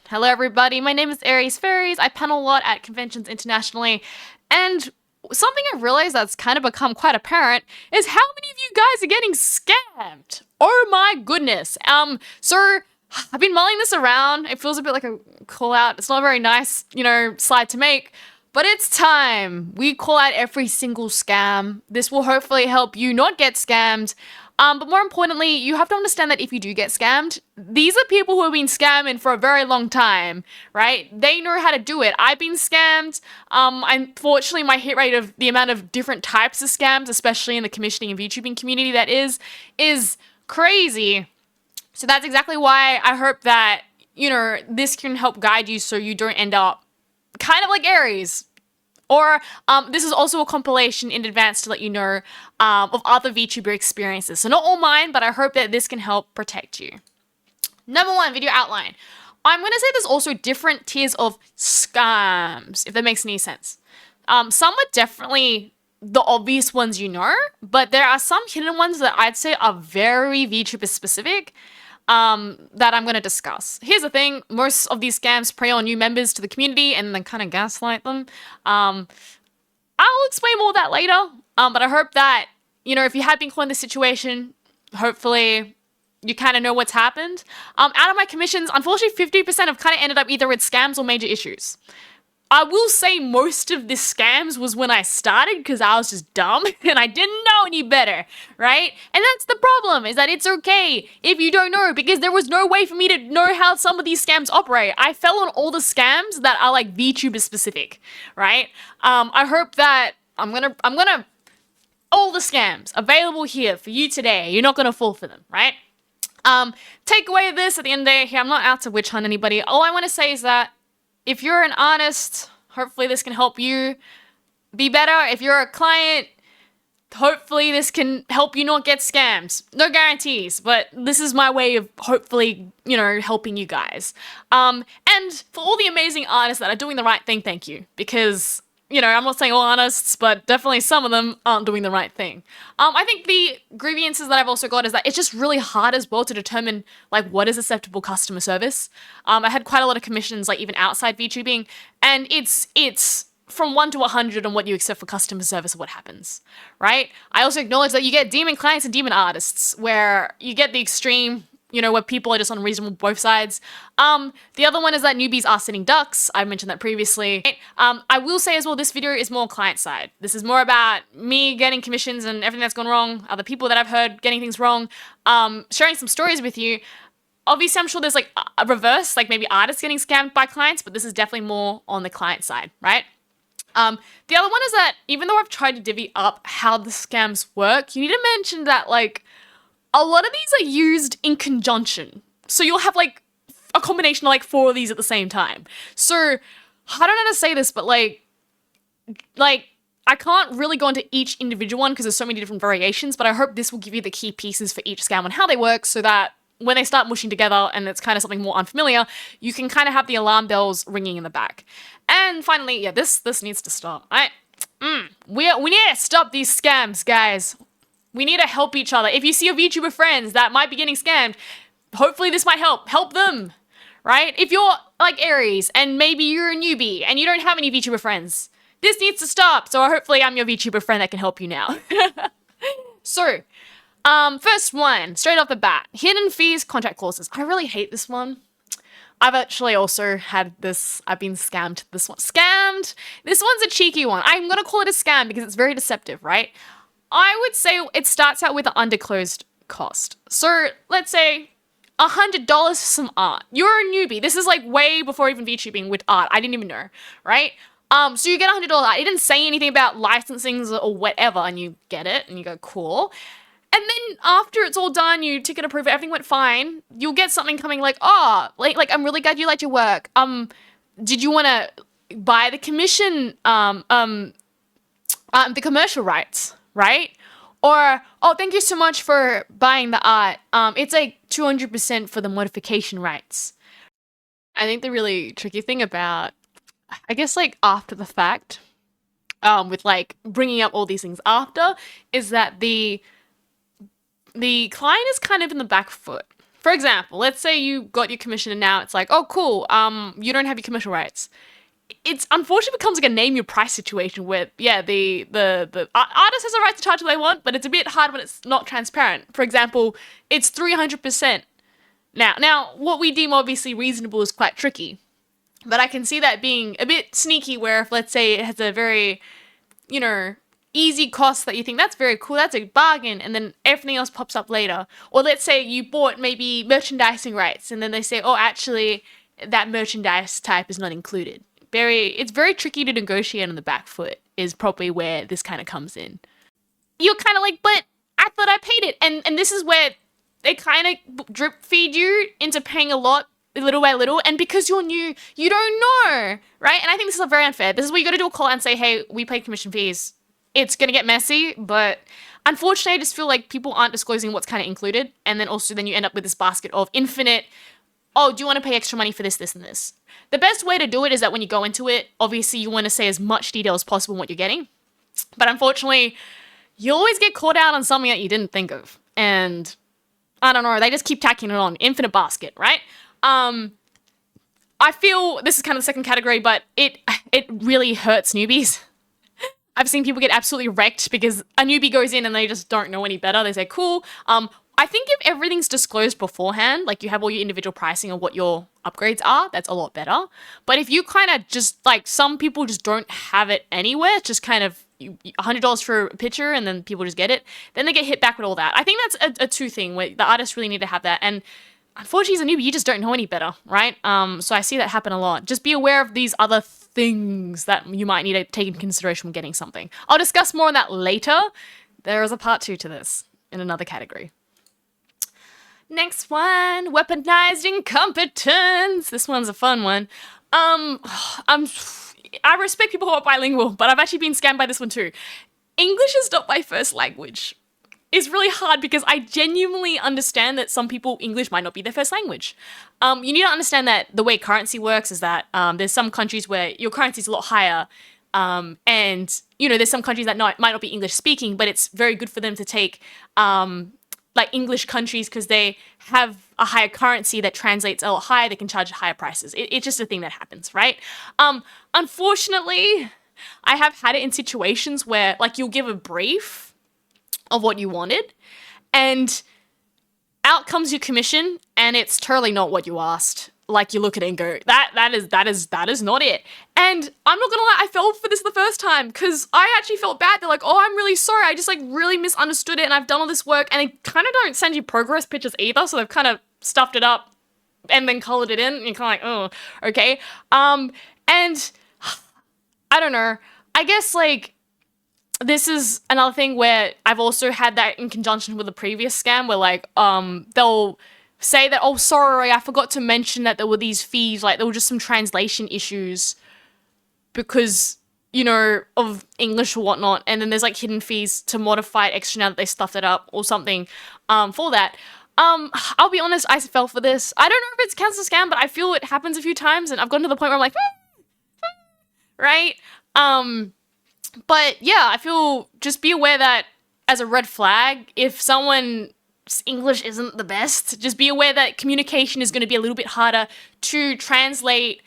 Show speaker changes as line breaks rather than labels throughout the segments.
Hello everybody, my name is Aries Fairies. I panel a lot at conventions internationally, and something I've realized that's kind of become quite apparent is how many of you guys are getting scammed. Oh my goodness. So I've been mulling this around. It feels a bit like a call out. It's not a very nice, slide to make, but it's time. We call out every single scam. This will hopefully help you not get scammed. But more importantly, you have to understand that if you do get scammed, these are people who have been scamming for a very long time, right? They know how to do it. I've been scammed. Unfortunately, my hit rate of the amount of different types of scams, especially in the commissioning and VTubing community that is crazy. So that's exactly why I hope that, this can help guide you so you don't end up kind of like Aries. Or this is also a compilation in advance to let you know of other VTuber experiences. So not all mine, but I hope that this can help protect you. Number 1, video outline. I'm going to say there's also different tiers of scams, if that makes any sense. Some are definitely the obvious ones but there are some hidden ones that I'd say are very VTuber specific. That I'm going to discuss. Here's the thing, most of these scams prey on new members to the community and then kind of gaslight them. I'll explain more of that later, but I hope that, if you have been caught in this situation, hopefully you kind of know what's happened. Out of my commissions, unfortunately, 50% have kind of ended up either with scams or major issues. I will say most of the scams was when I started because I was just dumb and I didn't know any better, right? And that's the problem, is that it's okay if you don't know, because there was no way for me to know how some of these scams operate. I fell on all the scams that are like VTuber specific, right? I hope that I'm gonna all the scams available here for you today. You're not gonna fall for them, right? Takeaway of this at the end of the day here, I'm not out to witch hunt anybody. All I want to say is that if you're an artist, hopefully this can help you be better. If you're a client, hopefully this can help you not get scammed. No guarantees, but this is my way of hopefully, helping you guys. And for all the amazing artists that are doing the right thing, thank you. Because, I'm not saying all artists, but definitely some of them aren't doing the right thing. I think the grievances that I've also got is that it's just really hard as well to determine, like, what is acceptable customer service. I had quite a lot of commissions, like, even outside VTubing, and it's from 1 to 100 on what you accept for customer service or what happens, right? I also acknowledge that you get demon clients and demon artists, where you get the extreme, where people are just unreasonable both sides. The other one is that newbies are sitting ducks. I mentioned that previously. I will say as well, this video is more client side. This is more about me getting commissions and everything that's gone wrong, other people that I've heard getting things wrong, sharing some stories with you. Obviously, I'm sure there's like a reverse, like maybe artists getting scammed by clients, but this is definitely more on the client side, right? The other one is that even though I've tried to divvy up how the scams work, you need to mention that, like, a lot of these are used in conjunction. So you'll have like a combination of like 4 of these at the same time. So I don't know how to say this, but like I can't really go into each individual one because there's so many different variations, but I hope this will give you the key pieces for each scam and how they work so that when they start mushing together and it's kind of something more unfamiliar, you can kind of have the alarm bells ringing in the back. And finally, yeah, this needs to stop. We need to stop these scams, guys. We need to help each other. If you see your VTuber friends that might be getting scammed, hopefully this might help. Help them, right? If you're like Aries and maybe you're a newbie and you don't have any VTuber friends, this needs to stop. So hopefully I'm your VTuber friend that can help you now. So, first one, straight off the bat, hidden fees, contract clauses. I really hate this one. I've actually also had this, I've been scammed this one. Scammed? This one's a cheeky one. I'm gonna call it a scam because it's very deceptive, right? I would say it starts out with an undisclosed cost. So let's say $100 for some art. You're a newbie. This is like way before even VTubing with art. I didn't even know, right? So you get $100 art. It didn't say anything about licensing or whatever, and you get it, and you go, cool. And then after it's all done, you ticket approve it, everything went fine. You'll get something coming like, like I'm really glad you liked your work. Did you want to buy the commission, the commercial rights? Right? Or, oh, thank you so much for buying the art. It's like 200% for the modification rights. I think the really tricky thing about, I guess, like after the fact, with like bringing up all these things after, is that the client is kind of in the back foot For example, let's say you got your commission and now it's like, oh, cool, you don't have your commercial rights. It's unfortunately becomes like a name your price situation where, yeah, the artist has a right to charge what they want, but it's a bit hard when it's not transparent. For example, it's 300%. Now, what we deem obviously reasonable is quite tricky, but I can see that being a bit sneaky where if, let's say, it has a very, you know, easy cost that you think that's very cool, that's a bargain, and then everything else pops up later. Or let's say you bought maybe merchandising rights and then they say, oh, actually that merchandise type is not included. It's very tricky to negotiate on the back foot is probably where this kind of comes in. You're kind of like, but I thought I paid it. And this is where they kind of drip feed you into paying a lot little by little, and because you're new, you don't know, right? And I think this is very unfair. This is where you got to do a call and say, hey, we paid commission fees. It's going to get messy, but unfortunately, I just feel like people aren't disclosing what's kind of included, and then also then you end up with this basket of infinite, oh, do you want to pay extra money for this, this, and this? The best way to do it is that when you go into it, obviously you want to say as much detail as possible on what you're getting, but unfortunately, you always get caught out on something that you didn't think of, and I don't know, they just keep tacking it on, infinite basket, right? I feel this is kind of the second category, but it really hurts newbies. I've seen people get absolutely wrecked because a newbie goes in and they just don't know any better. They say, cool. I think if everything's disclosed beforehand, like you have all your individual pricing and what your upgrades are, that's a lot better. But if you kind of just, like, some people just don't have it anywhere, it's just kind of $100 for a picture and then people just get it, then they get hit back with all that. I think that's a two thing where the artists really need to have that. And unfortunately, as a newbie, you just don't know any better, right? So I see that happen a lot. Just be aware of these other things that you might need to take into consideration when getting something. I'll discuss more on that later. There is a part 2 to this in another category. Next one, weaponized incompetence. This one's a fun one. I respect people who are bilingual, but I've actually been scammed by this one too. English is not my first language. It's really hard because I genuinely understand that some people, English might not be their first language. You need to understand that the way currency works is that there's some countries where your currency is a lot higher, and, you know, there's some countries that might not be English speaking, but it's very good for them to take like English countries because they have a higher currency that translates a lot higher. They can charge higher prices. It's just a thing that happens, right? Unfortunately, I have had it in situations where, like, you'll give a brief of what you wanted, and out comes your commission, and it's totally not what you asked. Like, you look at it and go, that is not it. And I'm not gonna lie, I fell for this the first time because I actually felt bad. They're like, oh, I'm really sorry. I just, like, really misunderstood it, and I've done all this work, and they kind of don't send you progress pictures either, so they've kind of stuffed it up and then colored it in, and you're kind of like, oh, okay. And I don't know. I guess, like, this is another thing where I've also had that in conjunction with a previous scam where, like, they'll say that, oh, sorry, I forgot to mention that there were these fees, like, there were just some translation issues because, you know, of English or whatnot, and then there's, like, hidden fees to modify it extra now that they stuffed it up or something, for that. I'll be honest, I fell for this. I don't know if it's counts as a scam, but I feel it happens a few times, and I've gotten to the point where I'm like, right? But yeah, I feel, just be aware that as a red flag, if someone's English isn't the best, just be aware that communication is going to be a little bit harder to translate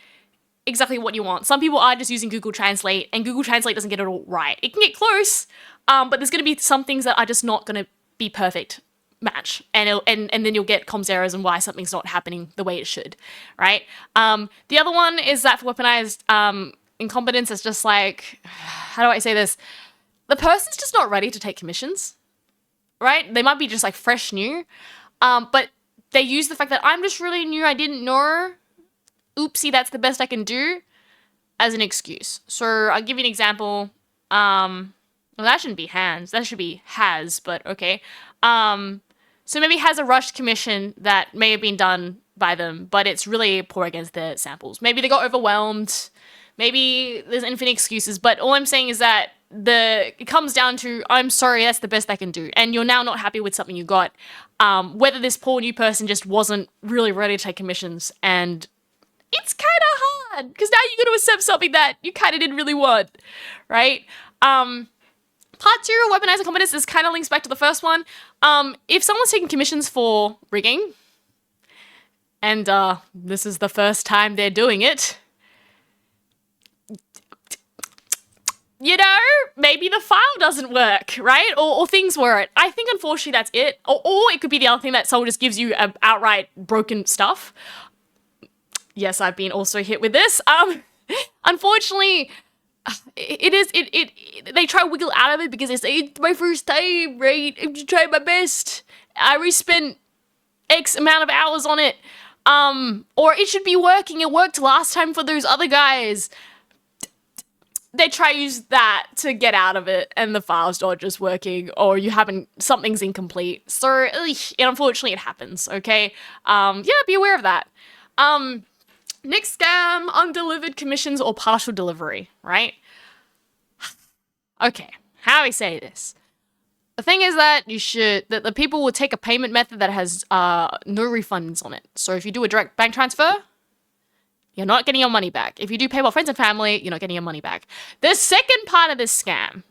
exactly what you want. Some people are just using Google Translate, and Google Translate doesn't get it all right. It can get close, but there's going to be some things that are just not going to be perfect match, and then you'll get comms errors and why something's not happening the way it should, right? The other one is that for weaponized incompetence is just like, how do I say this? The person's just not ready to take commissions, right? They might be just, like, fresh new, but they use the fact that I'm just really new, I didn't know, oopsie, that's the best I can do, as an excuse. So I'll give you an example. Well, that shouldn't be hands, that should be has, but okay. So maybe has a rushed commission that may have been done by them, but it's really poor against their samples. Maybe they got overwhelmed, maybe there's infinite excuses, but all I'm saying is that it comes down to, I'm sorry, that's the best I can do. And you're now not happy with something you got. Whether this poor new person just wasn't really ready to take commissions, and it's kind of hard because now you got to accept something that you kind of didn't really want, right? Part 2, weaponized incompetence, is kind of links back to the first one. If someone's taking commissions for rigging, and this is the first time they're doing it. You know, maybe the file doesn't work, right? Or things weren't. I think unfortunately that's it. Or it could be the other thing that someone just gives you outright broken stuff. Yes, I've been also hit with this. Unfortunately, they try to wiggle out of it because they say it's my first time, right? I'm just trying my best. I already spent X amount of hours on it. Or it should be working. It worked last time for those other guys. They try to use that to get out of it, and the file's not just working, or something's incomplete. So, unfortunately, it happens, okay? Yeah, be aware of that. Next scam, undelivered commissions or partial delivery, right? Okay, how do we say this? The thing is that the people will take a payment method that has no refunds on it. So if you do a direct bank transfer, you're not getting your money back. If you do PayPal friends and family, you're not getting your money back. The second part of this scam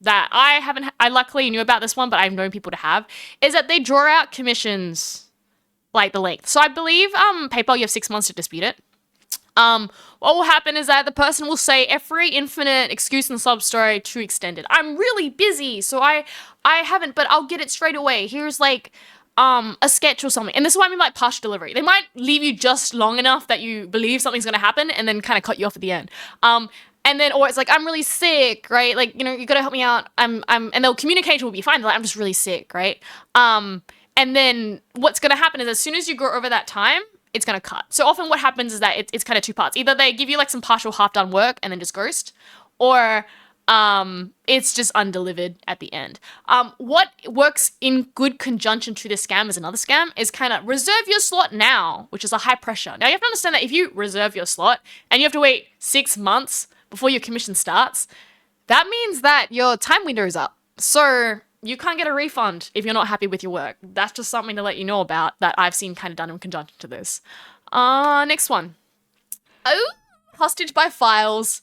that I luckily knew about this one, but I've known people to have, is that they draw out commissions like the length. So I believe PayPal, you have 6 months to dispute it. What will happen is that the person will say every infinite excuse and sub story to extended. I'm really busy, so I haven't, but I'll get it straight away. Here's like a sketch or something. And this is what I mean by partial delivery. They might leave you just long enough that you believe something's gonna happen and then kind of cut you off at the end. And then, or it's like, I'm really sick, right? Like, you gotta help me out. And they'll communication will be fine. They're like, I'm just really sick, right? And then what's gonna happen is as soon as you go over that time, it's gonna cut. So often what happens is that it's kind of two parts. Either they give you like some partial half done work and then just ghost, or it's just undelivered at the end. What works in good conjunction to this scam is another scam is kind of reserve your slot now, which is a high pressure. Now you have to understand that if you reserve your slot and you have to wait 6 months before your commission starts, that means that your time window is up. So you can't get a refund if you're not happy with your work. That's just something to let you know about that I've seen kind of done in conjunction to this. Next one. Oh, hostage by files.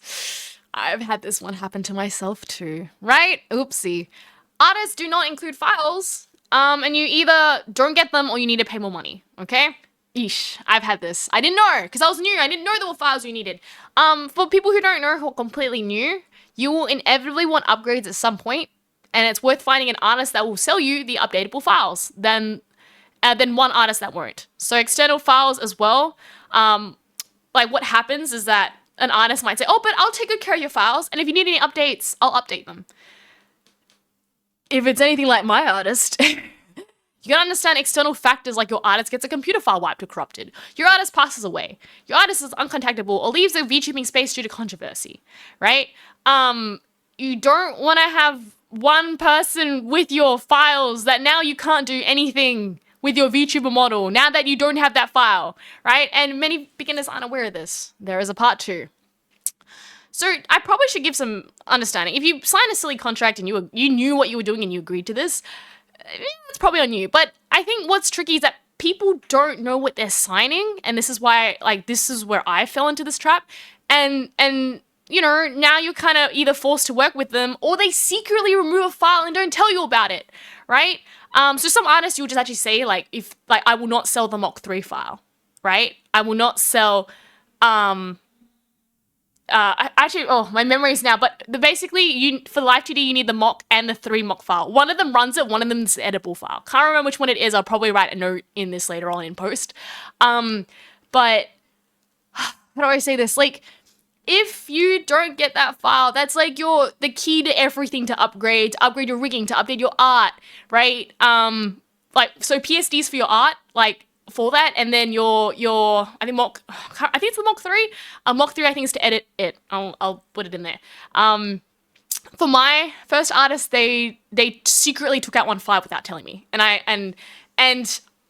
I've had this one happen to myself too, right? Oopsie. Artists do not include files, and you either don't get them or you need to pay more money, okay? Eesh, I've had this. I didn't know, because I was new. I didn't know there were files you needed. For people who don't know, who are completely new, you will inevitably want upgrades at some point, and it's worth finding an artist that will sell you the updatable files than one artist that won't. So external files as well. Like what happens is that an artist might say, oh, but I'll take good care of your files, and if you need any updates, I'll update them. If it's anything like my artist, you gotta understand external factors like your artist gets a computer file wiped or corrupted, your artist passes away, your artist is uncontactable or leaves the VTubing space due to controversy, right? You don't want to have one person with your files that now you can't do anything with your VTuber model now that you don't have that file, right? And many beginners aren't aware of this. There is a part 2. So I probably should give some understanding. If you signed a silly contract and you knew what you were doing and you agreed to this, it's probably on you. But I think what's tricky is that people don't know what they're signing, and this is why, like, this is where I fell into this trap. And now you're kind of either forced to work with them or they secretly remove a file and don't tell you about it, right? So some artists you'll just actually say I will not sell the Mach 3 file, right? I will not sell, my memories now, but basically for Live 2D you need the Mach and the 3 Mach file. One of them runs it, one of them is the editable file. Can't remember which one it is. I'll probably write a note in this later on in post. But how do I say this? Like, if you don't get that file, that's like the key to everything to upgrade your rigging, to update your art, right? So PSDs for your art, like for that, and then your I think it's the Mach 3. Mach 3 I think is to edit it. I'll put it in there. For my first artist, they secretly took out one file without telling me, and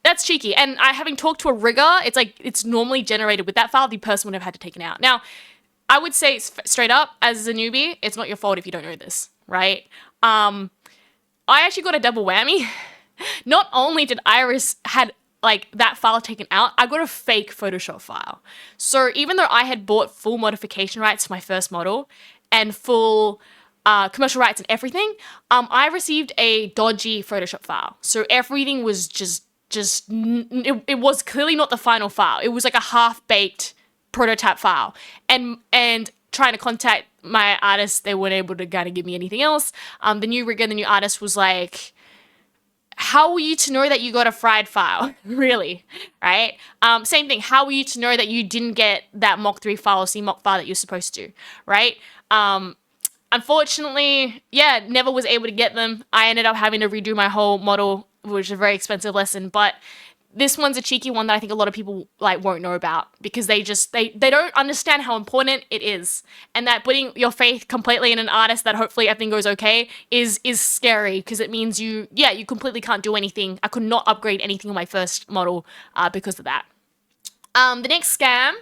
that's cheeky. And having talked to a rigger, it's like it's normally generated with that file. The person would have had to take it out. Now, I would say straight up, as a newbie, it's not your fault if you don't know this, right? I actually got a double whammy. Not only did Iris had like that file taken out, I got a fake Photoshop file. So even though I had bought full modification rights for my first model and full commercial rights and everything, I received a dodgy Photoshop file. So everything was just it was clearly not the final file. It was like a half-baked prototype file. And trying to contact my artist, they weren't able to kind of give me anything else. The new rigger, the new artist was like, how were you to know that you got a fried file? Really, right? Same thing. How were you to know that you didn't get that Mock 3 file or CMOC file that you're supposed to, right? Unfortunately, yeah, never was able to get them. I ended up having to redo my whole model, which is a very expensive lesson, but this one's a cheeky one that I think a lot of people like won't know about because they don't understand how important it is, and that putting your faith completely in an artist that hopefully everything goes okay is scary because it means you completely can't do anything. I could not upgrade anything on my first model because of that. The next scam.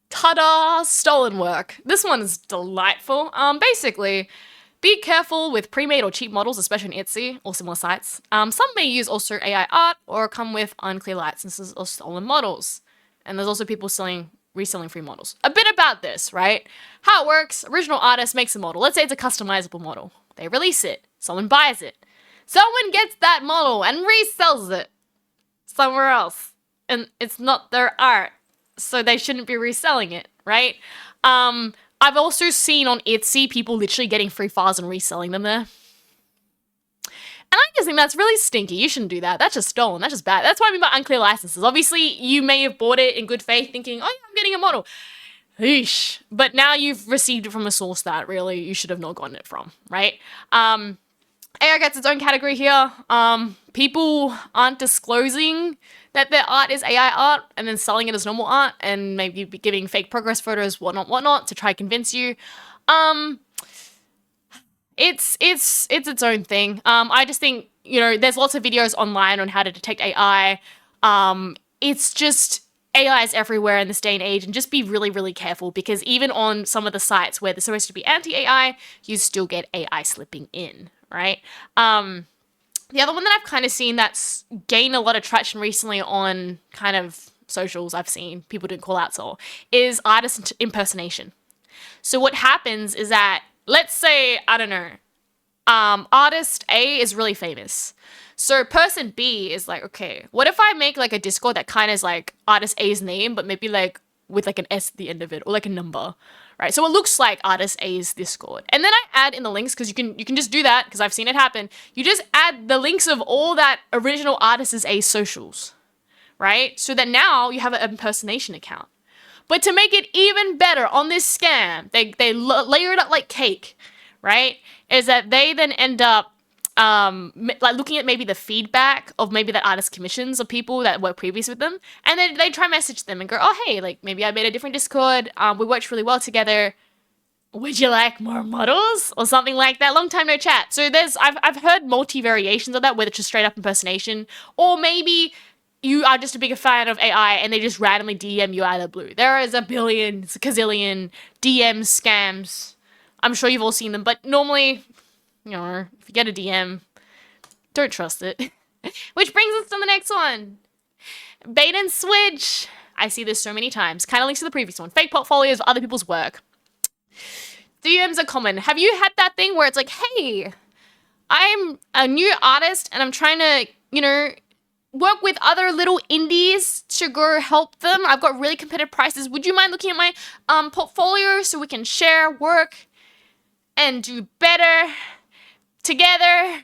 Ta-da! Stolen work. This one is delightful. Basically, be careful with pre-made or cheap models, especially on Etsy or similar sites. Some may use also AI art or come with unclear licenses or stolen models. And there's also people reselling free models. A bit about this, right? How it works, original artist makes a model. Let's say it's a customizable model. They release it. Someone buys it. Someone gets that model and resells it somewhere else. And it's not their art, so they shouldn't be reselling it, right? I've also seen on Etsy people literally getting free files and reselling them there. And I just think that's really stinky. You shouldn't do that. That's just stolen. That's just bad. That's what I mean by unclear licenses. Obviously, you may have bought it in good faith thinking, oh yeah, I'm getting a model. Eesh. But now you've received it from a source that really you should have not gotten it from, right? AI gets its own category here. People aren't disclosing that their art is AI art and then selling it as normal art and maybe giving fake progress photos, whatnot, to try to convince you. It's its own thing. I just think, there's lots of videos online on how to detect AI. It's just AI is everywhere in this day and age, and just be really, really careful because even on some of the sites where they're supposed to be anti-AI, you still get AI slipping in, right? The other one that I've kind of seen that's gained a lot of traction recently on kind of socials I've seen people doing call outs for is artist impersonation. So what happens is that, let's say, I don't know, artist A is really famous. So person B is like, okay, what if I make like a Discord that kind of is like artist A's name, but maybe like with like an S at the end of it or like a number, right? So it looks like artist A's Discord. And then I add in the links because you can just do that because I've seen it happen. You just add the links of all that original artist A's socials, right? So that now you have an impersonation account. But to make it even better on this scam, they layer it up like cake, right? Is that they then end up like looking at maybe the feedback of maybe that artist commissions of people that worked previous with them, and then they try message them and go, oh hey, like maybe I made a different Discord, we worked really well together, would you like more models or something like that? Long time no chat. So I've heard multi variations of that, whether it's just straight up impersonation or maybe you are just a bigger fan of AI and they just randomly DM you out of the blue. There is a gazillion DM scams. I'm sure you've all seen them, but normally, if you get a DM, don't trust it. Which brings us to the next one. Bait and switch. I see this so many times. Kind of links to the previous one. Fake portfolios of other people's work. DMs are common. Have you had that thing where it's like, hey, I'm a new artist and I'm trying to, work with other little indies to go help them. I've got really competitive prices. Would you mind looking at my portfolio so we can share work and do better together?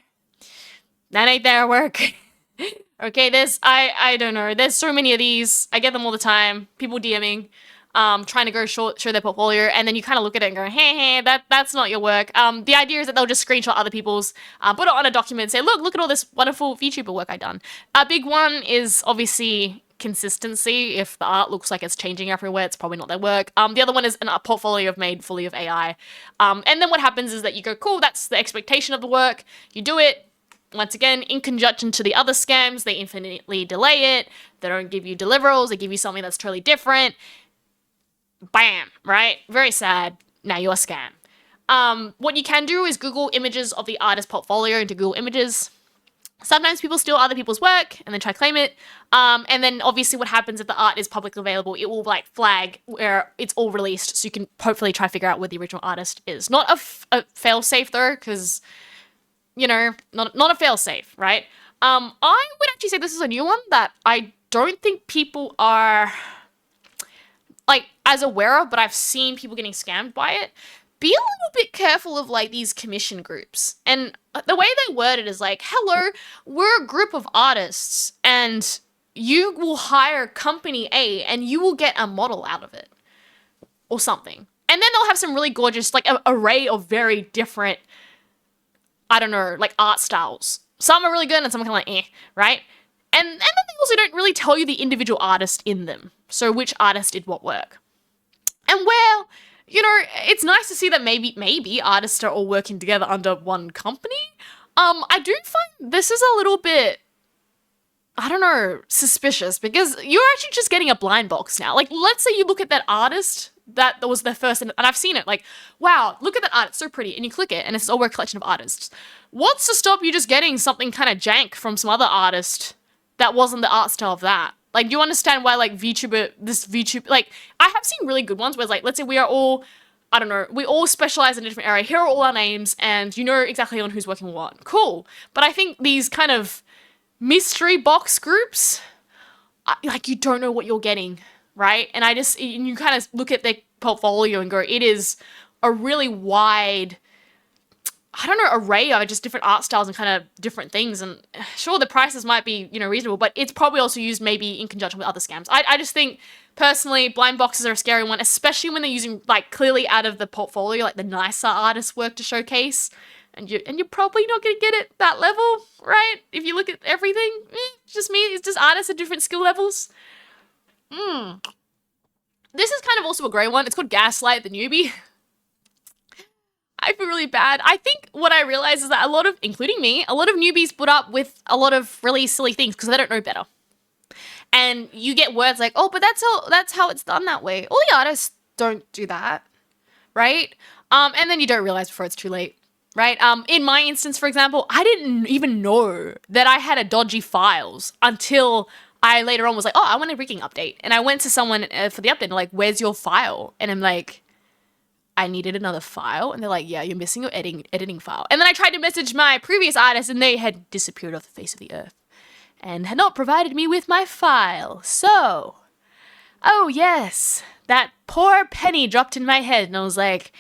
That ain't their work. Okay, I don't know. There's so many of these. I get them all the time. People DMing, trying to go show their portfolio, and then you kind of look at it and go, hey, that's not your work. The idea is that they'll just screenshot other people's, put it on a document, and say, look at all this wonderful VTuber work I've done. A big one is obviously consistency. If the art looks like it's changing everywhere, it's probably not their work. The other one is a portfolio made fully of AI. And then what happens is that you go, cool, that's the expectation of the work. You do it. Once again, in conjunction to the other scams, they infinitely delay it. They don't give you deliverables. They give you something that's totally different. Bam, right? Very sad. Now you're a scam. What you can do is Google images of the artist portfolio into Google Images. Sometimes people steal other people's work and then try to claim it. And then obviously what happens if the art is publicly available, it will like flag where it's all released. So you can hopefully try to figure out where the original artist is. Not a fail-safe though, because, not a fail-safe, right? I would actually say this is a new one that I don't think people are like as aware of, but I've seen people getting scammed by it. Be a little bit careful of like these commission groups. And the way they word it is like, hello, we're a group of artists and you will hire company A and you will get a model out of it or something. And then they'll have some really gorgeous, like, an array of very different, I don't know, like art styles. Some are really good and some are kind of like, right? And then they also don't really tell you the individual artist in them. So which artist did what work. And well, it's nice to see that maybe artists are all working together under one company. I do find this is a little bit, I don't know, suspicious because you're actually just getting a blind box now. Like, let's say you look at that artist that was their first, and I've seen it, like, wow, look at that art, it's so pretty, and you click it, and it's all a collection of artists. What's to stop you just getting something kind of jank from some other artist that wasn't the art style of that? Like, do you understand why, like, VTuber, like, I have seen really good ones where it's like, let's say we are all, I don't know, we all specialize in a different area, here are all our names, and you know exactly on who's working what. Cool. But I think these kind of mystery box groups, like, you don't know what you're getting, right? And you kind of look at their portfolio and go, it is a really wide, I don't know, array of just different art styles and kind of different things. And sure, the prices might be, reasonable, but it's probably also used maybe in conjunction with other scams. I just think, personally, blind boxes are a scary one, especially when they're using, like, clearly out of the portfolio, like the nicer artists' work to showcase. And you're probably not going to get it that level, right? If you look at everything, it's just me. It's just artists at different skill levels. This is kind of also a grey one. It's called Gaslight, the newbie. I feel really bad. I think what I realize is that including me, a lot of newbies put up with a lot of really silly things because they don't know better. And you get words like, oh, but that's how it's done that way. All the artists don't do that, right? And then you don't realize before it's too late. Right? In my instance, for example, I didn't even know that I had a dodgy files until I later on was like, oh, I want a rigging update. And I went to someone for the update and like, where's your file? And I'm like, I needed another file. And they're like, yeah, you're missing your editing file. And then I tried to message my previous artist and they had disappeared off the face of the earth and had not provided me with my file. So, oh yes, that poor penny dropped in my head. And I was like,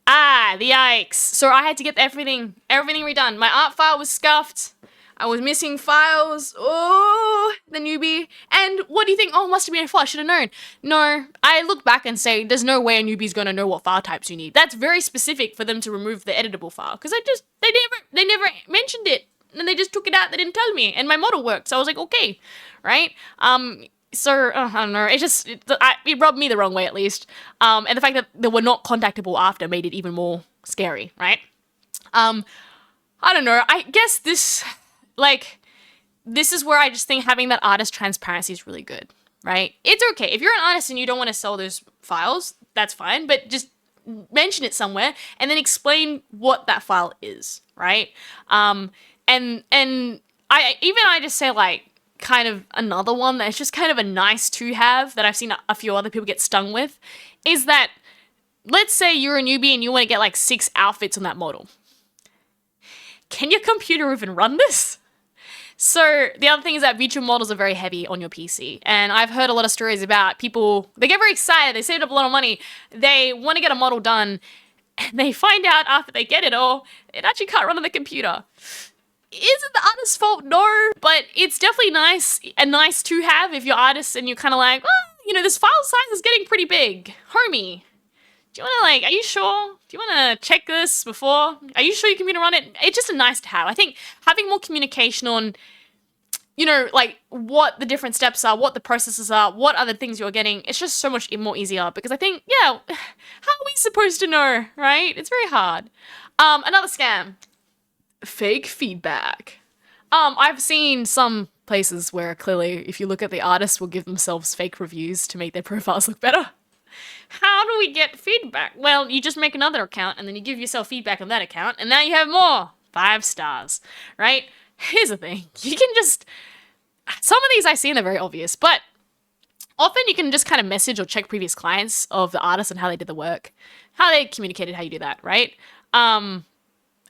the yikes. So I had to get everything redone. My art file was scuffed. I was missing files. Oh, the newbie. And what do you think? Oh, it must have been a file. I should have known. No, I look back and say, there's no way a newbie's going to know what file types you need. That's very specific for them to remove the editable file. Because they never mentioned it. And they just took it out. They didn't tell me. And my model worked. So I was like, okay. Right? So, I don't know, it rubbed me the wrong way at least. And the fact that they were not contactable after made it even more scary, right? I don't know, I guess this is where I just think having that artist transparency is really good, right? It's okay. If you're an artist and you don't want to sell those files, that's fine, but just mention it somewhere and then explain what that file is, right? And I just say like, kind of another one that's just kind of a nice to have that I've seen a few other people get stung with is that let's say you're a newbie and you want to get like 6 outfits on that model. Can your computer even run this? So the other thing is that VTuber models are very heavy on your PC. And I've heard a lot of stories about people, they get very excited, they saved up a lot of money, they want to get a model done, and they find out after they get it all, it actually can't run on the computer. Isn't the artist's fault? No, but it's definitely nice to have if you're artists and you're kind of like, oh, this file size is getting pretty big. Homie, do you want to are you sure? Do you want to check this before? Are you sure you can run it? It's just a nice to have. I think having more communication on, like what the different steps are, what the processes are, what other things you're getting, it's just so much more easier because I think, yeah, how are we supposed to know, right? It's very hard. Another scam. Fake feedback. I've seen some places where clearly if you look at the artists will give themselves fake reviews to make their profiles look better. How do we get feedback? Well, you just make another account and then you give yourself feedback on that account and now you have more 5 stars, right? Here's the thing. You can just, some of these I see and they're very obvious, but often you can just kind of message or check previous clients of the artist and how they did the work, how they communicated, how you do that, right?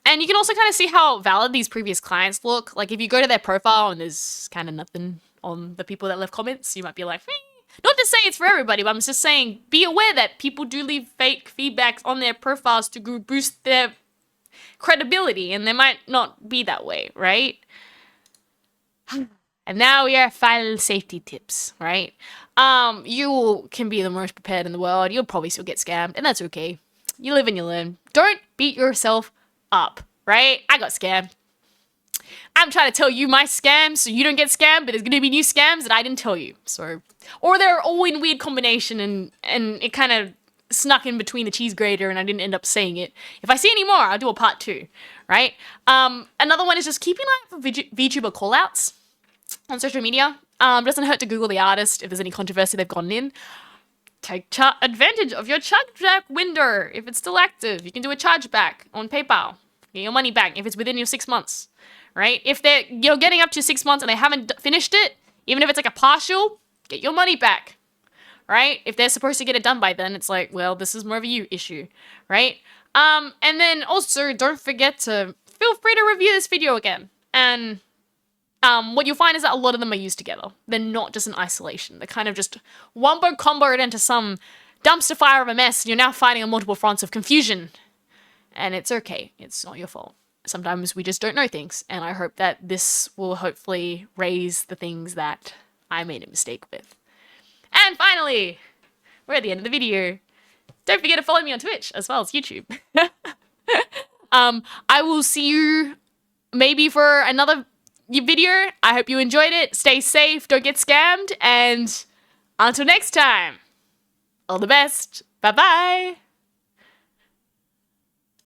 And you can also kind of see how valid these previous clients look. Like if you go to their profile and there's kind of nothing on the people that left comments, you might be like, not to say it's for everybody, but I'm just saying be aware that people do leave fake feedbacks on their profiles to boost their credibility, and they might not be that way, right? And now we are final safety tips, right? You can be the most prepared in the world. You'll probably still get scammed, and that's okay. You live and you learn. Don't beat yourself up, right? I got scammed. I'm trying to tell you my scams so you don't get scammed, but there's going to be new scams that I didn't tell you. So, or they're all in weird combination and it kind of snuck in between the cheese grater and I didn't end up saying it. If I see any more, I'll do a part 2, right? Another one is just keeping an eye out for VTuber callouts on social media. Doesn't hurt to Google the artist if there's any controversy they've gotten in. Take advantage of your chargeback window. If it's still active, you can do a chargeback on PayPal. Get your money back if it's within your 6 months, right? If you're getting up to 6 months and they haven't finished it, even if it's like a partial, get your money back, right? If they're supposed to get it done by then, it's like, well, this is more of a you issue, right? And then also don't forget to feel free to review this video again. And what you'll find is that a lot of them are used together. They're not just in isolation. They're kind of just wombo comboed into some dumpster fire of a mess. And you're now fighting on multiple fronts of confusion. And it's okay. It's not your fault. Sometimes we just don't know things. And I hope that this will hopefully raise the things that I made a mistake with. And finally, we're at the end of the video. Don't forget to follow me on Twitch as well as YouTube. I will see you maybe for another video. I hope you enjoyed it. Stay safe. Don't get scammed. And until next time, all the best. Bye-bye.